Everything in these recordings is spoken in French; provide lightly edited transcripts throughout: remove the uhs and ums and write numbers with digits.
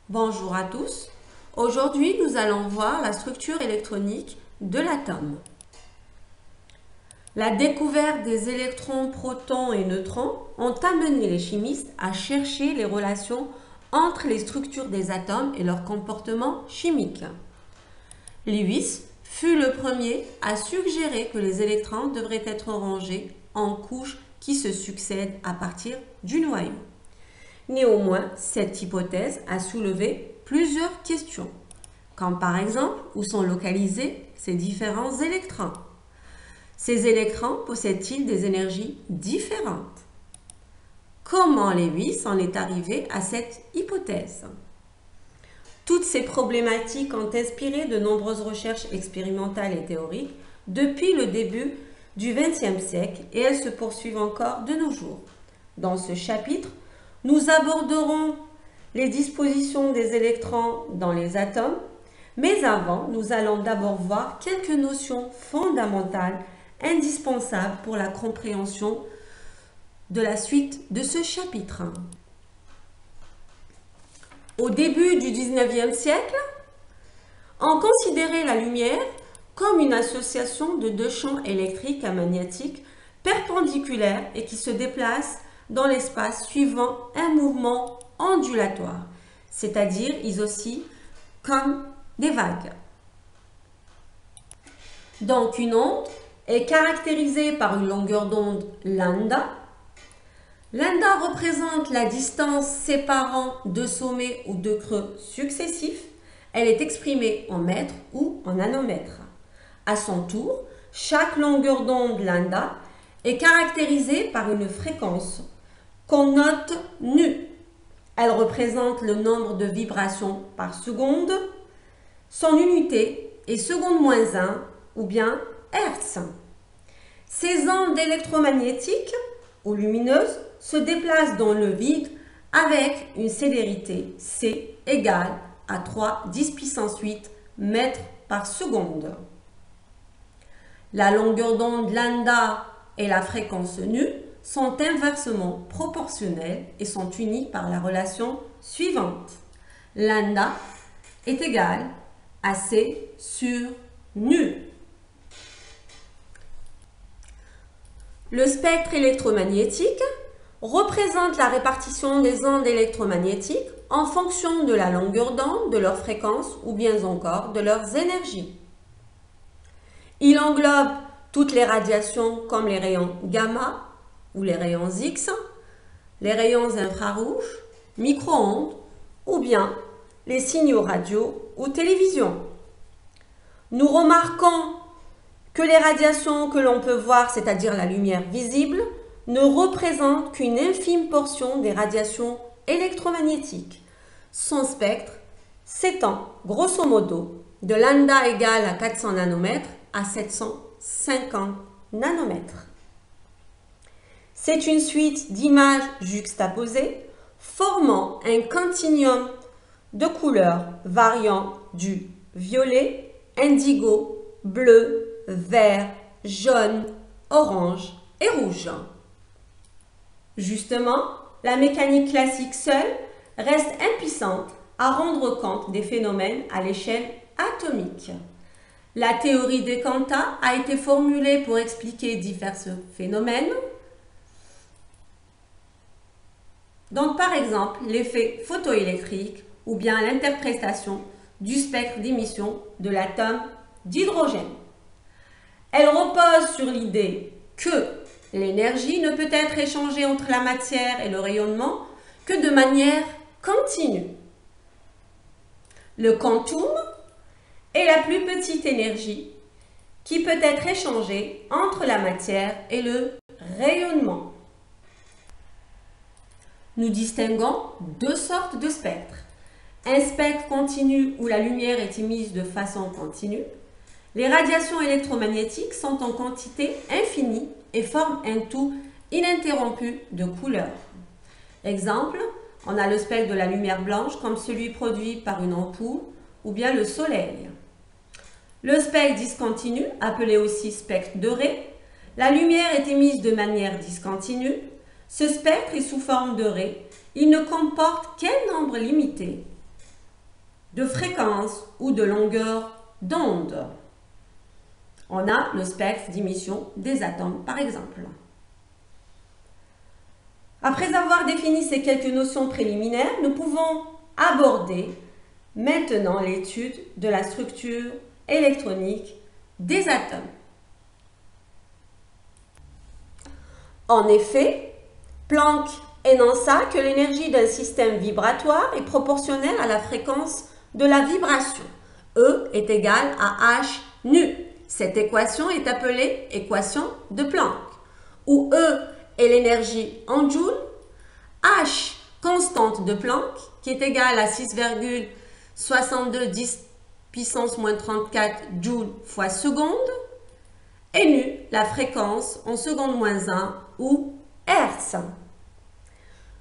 Bonjour à tous. Aujourd'hui, nous allons voir la structure électronique de l'atome. La découverte des électrons, protons et neutrons ont amené les chimistes à chercher les relations entre les structures des atomes et leur comportement chimique. Lewis fut le premier à suggérer que les électrons devraient être rangés en couches qui se succèdent à partir du noyau. Néanmoins, cette hypothèse a soulevé plusieurs questions, comme par exemple où sont localisés ces différents électrons. Ces électrons possèdent-ils des énergies différentes? Comment Lewis en est arrivé à cette hypothèse? Toutes ces problématiques ont inspiré de nombreuses recherches expérimentales et théoriques depuis le début du XXe siècle et elles se poursuivent encore de nos jours. Dans ce chapitre, nous aborderons les dispositions des électrons dans les atomes, mais avant, nous allons d'abord voir quelques notions fondamentales indispensables pour la compréhension de la suite de ce chapitre. Au début du XIXe siècle, on considérait la lumière comme une association de deux champs électriques et magnétiques perpendiculaires et qui se déplacent dans l'espace suivant un mouvement ondulatoire, c'est-à-dire ils oscillent comme des vagues. Donc une onde est caractérisée par une longueur d'onde lambda. Lambda représente la distance séparant deux sommets ou deux creux successifs. Elle est exprimée en mètres ou en nanomètres. À son tour, chaque longueur d'onde lambda est caractérisée par une fréquence qu'on note nu. Elle représente le nombre de vibrations par seconde. Son unité est seconde moins 1 ou bien Hertz. Ces ondes électromagnétiques ou lumineuses se déplacent dans le vide avec une célérité c égale à 3 puissance 8 mètres par seconde. La longueur d'onde lambda et la fréquence nu sont inversement proportionnelles et sont unies par la relation suivante. Lambda est égal à C sur nu. Le spectre électromagnétique représente la répartition des ondes électromagnétiques en fonction de la longueur d'onde, de leur fréquence ou bien encore de leurs énergies. Il englobe toutes les radiations comme les rayons gamma ou les rayons X, les rayons infrarouges, micro-ondes ou bien les signaux radio ou télévision. Nous remarquons que les radiations que l'on peut voir, c'est-à-dire la lumière visible, ne représentent qu'une infime portion des radiations électromagnétiques. Son spectre s'étend grosso modo de lambda égale à 400 nanomètres à 750 nanomètres. C'est une suite d'images juxtaposées formant un continuum de couleurs variant du violet, indigo, bleu, vert, jaune, orange et rouge. Justement, la mécanique classique seule reste impuissante à rendre compte des phénomènes à l'échelle atomique. La théorie des quanta a été formulée pour expliquer divers phénomènes. Donc par exemple, l'effet photoélectrique ou bien l'interprétation du spectre d'émission de l'atome d'hydrogène. Elle repose sur l'idée que l'énergie ne peut être échangée entre la matière et le rayonnement que de manière continue. Le quantum est la plus petite énergie qui peut être échangée entre la matière et le rayonnement. Nous distinguons deux sortes de spectres. Un spectre continu où la lumière est émise de façon continue. Les radiations électromagnétiques sont en quantité infinie et forment un tout ininterrompu de couleurs. Exemple, on a le spectre de la lumière blanche comme celui produit par une ampoule ou bien le soleil. Le spectre discontinu, appelé aussi spectre doré, la lumière est émise de manière discontinue. Ce spectre est sous forme de raies. Il ne comporte qu'un nombre limité de fréquence ou de longueur d'onde. On a le spectre d'émission des atomes, par exemple. Après avoir défini ces quelques notions préliminaires, nous pouvons aborder maintenant l'étude de la structure électronique des atomes. En effet, Planck énonça que l'énergie d'un système vibratoire est proportionnelle à la fréquence de la vibration. E est égal à h nu. Cette équation est appelée équation de Planck, où E est l'énergie en joules, h, constante de Planck, qui est égale à 6,62 10 puissance moins 34 joules fois seconde, et nu, la fréquence en seconde moins 1 ou hertz.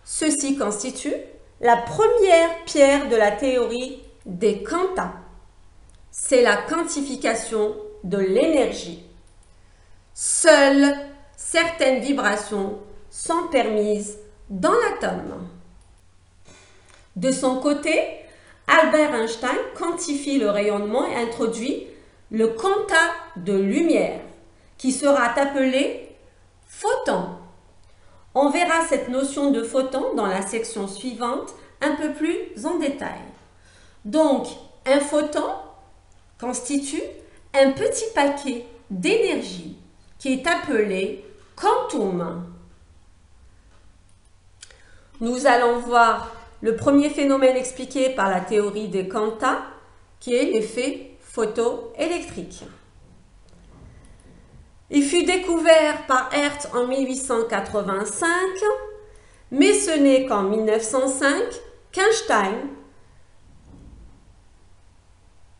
Ceci constitue la première pierre de la théorie des quanta. C'est la quantification de l'énergie. Seules certaines vibrations sont permises dans l'atome. De son côté, Albert Einstein quantifie le rayonnement et introduit le quanta de lumière, qui sera appelé photon. On verra cette notion de photon dans la section suivante un peu plus en détail. Donc, un photon constitue un petit paquet d'énergie qui est appelé quantum. Nous allons voir le premier phénomène expliqué par la théorie des quanta, qui est l'effet photoélectrique. Il fut découvert par Hertz en 1885, mais ce n'est qu'en 1905 qu'Einstein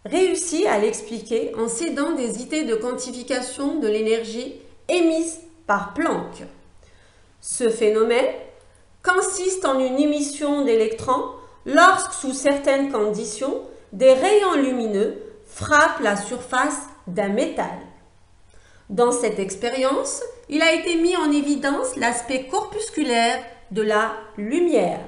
réussit à l'expliquer en s'aidant des idées de quantification de l'énergie émise par Planck. Ce phénomène consiste en une émission d'électrons lorsque, sous certaines conditions, des rayons lumineux frappent la surface d'un métal. Dans cette expérience, il a été mis en évidence l'aspect corpusculaire de la lumière.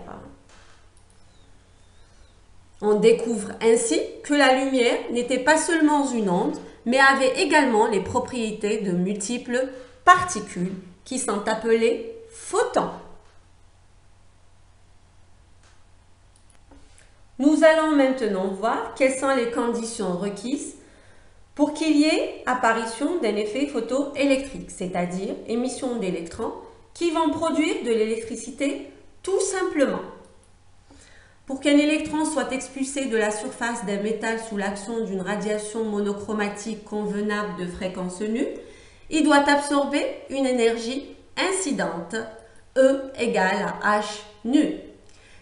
On découvre ainsi que la lumière n'était pas seulement une onde, mais avait également les propriétés de multiples particules qui sont appelées photons. Nous allons maintenant voir quelles sont les conditions requises pour qu'il y ait apparition d'un effet photoélectrique, c'est-à-dire émission d'électrons qui vont produire de l'électricité tout simplement. Pour qu'un électron soit expulsé de la surface d'un métal sous l'action d'une radiation monochromatique convenable de fréquence nue, il doit absorber une énergie incidente, E égale à H nu.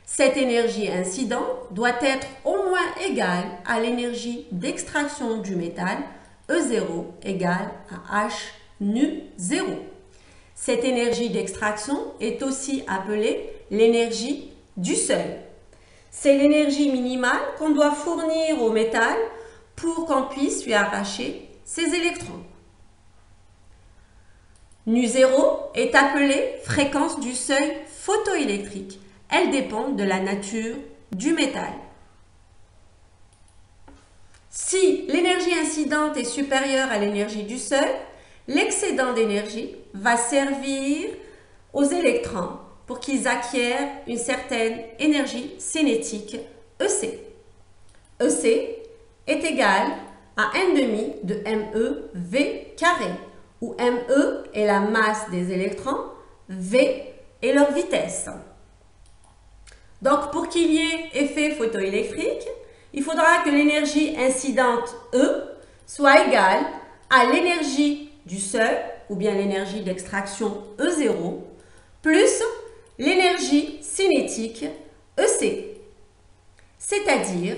Cette énergie incidente doit être au moins égale à l'énergie d'extraction du métal, E0 égale à H nu 0. Cette énergie d'extraction est aussi appelée l'énergie du seuil. C'est l'énergie minimale qu'on doit fournir au métal pour qu'on puisse lui arracher ses électrons. Nu0 est appelée fréquence du seuil photoélectrique. Elle dépend de la nature du métal. Si l'énergie incidente est supérieure à l'énergie du seuil, l'excédent d'énergie va servir aux électrons pour qu'ils acquièrent une certaine énergie cinétique, EC. EC est égal à 1/2 de MeV carré, où Me est la masse des électrons, V est leur vitesse. Donc, pour qu'il y ait effet photoélectrique, il faudra que l'énergie incidente E soit égale à l'énergie du seuil, ou bien l'énergie d'extraction E0, plus l'énergie cinétique EC. C'est-à-dire,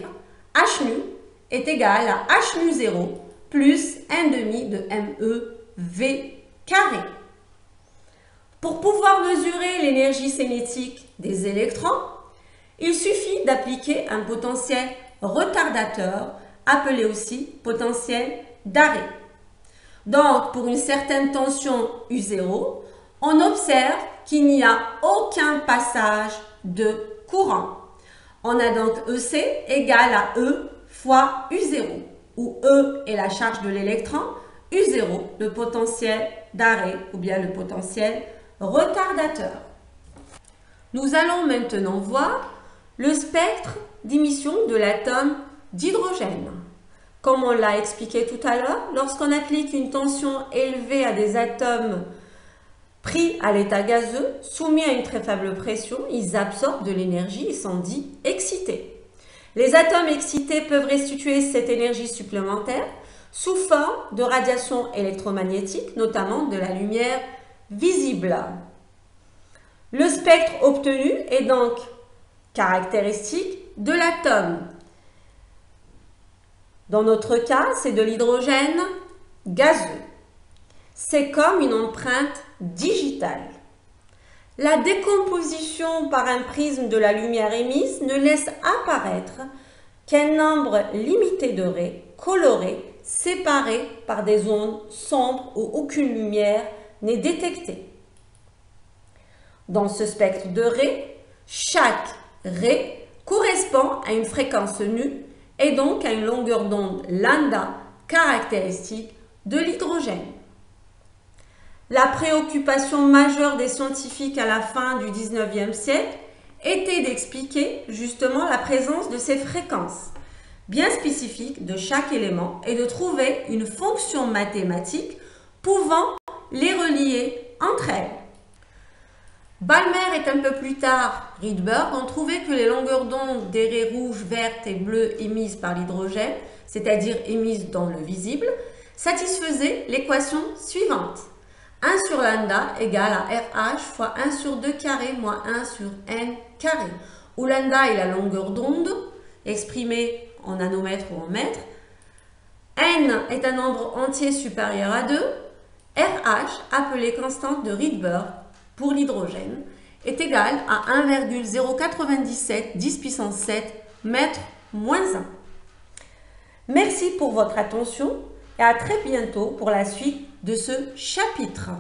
H nu est égal à H nu 0 plus 1/2 de MeV carré. Pour pouvoir mesurer l'énergie cinétique des électrons, il suffit d'appliquer un potentiel retardateur, appelé aussi potentiel d'arrêt. Donc, pour une certaine tension U0, on observe qu'il n'y a aucun passage de courant. On a donc EC égale à E fois U0, où E est la charge de l'électron, U0 le potentiel d'arrêt ou bien le potentiel retardateur. Nous allons maintenant voir le spectre d'émission de l'atome d'hydrogène. Comme on l'a expliqué tout à l'heure, lorsqu'on applique une tension élevée à des atomes pris à l'état gazeux, soumis à une très faible pression, ils absorbent de l'énergie et sont dits excités. Les atomes excités peuvent restituer cette énergie supplémentaire sous forme de radiation électromagnétique, notamment de la lumière visible. Le spectre obtenu est donc caractéristique de l'atome. Dans notre cas, c'est de l'hydrogène gazeux. C'est comme une empreinte digitale. La décomposition par un prisme de la lumière émise ne laisse apparaître qu'un nombre limité de raies colorées séparées par des zones sombres où aucune lumière n'est détectée. Dans ce spectre de raies, chaque raie correspond à une fréquence nue et donc à une longueur d'onde lambda caractéristique de l'hydrogène. La préoccupation majeure des scientifiques à la fin du 19e siècle était d'expliquer justement la présence de ces fréquences bien spécifiques de chaque élément et de trouver une fonction mathématique pouvant les relier entre elles. Balmer et un peu plus tard Rydberg ont trouvé que les longueurs d'onde des raies rouges, vertes et bleues émises par l'hydrogène, c'est-à-dire émises dans le visible, satisfaisaient l'équation suivante. 1 sur lambda égale à RH fois 1 sur 2 carré moins 1 sur n carré, où lambda est la longueur d'onde exprimée en nanomètres ou en mètres, n est un nombre entier supérieur à 2, RH, appelé constante de Rydberg pour l'hydrogène, est égal à 1,097 10 puissance 7 mètres moins 1. Merci pour votre attention et à très bientôt pour la suite de ce chapitre.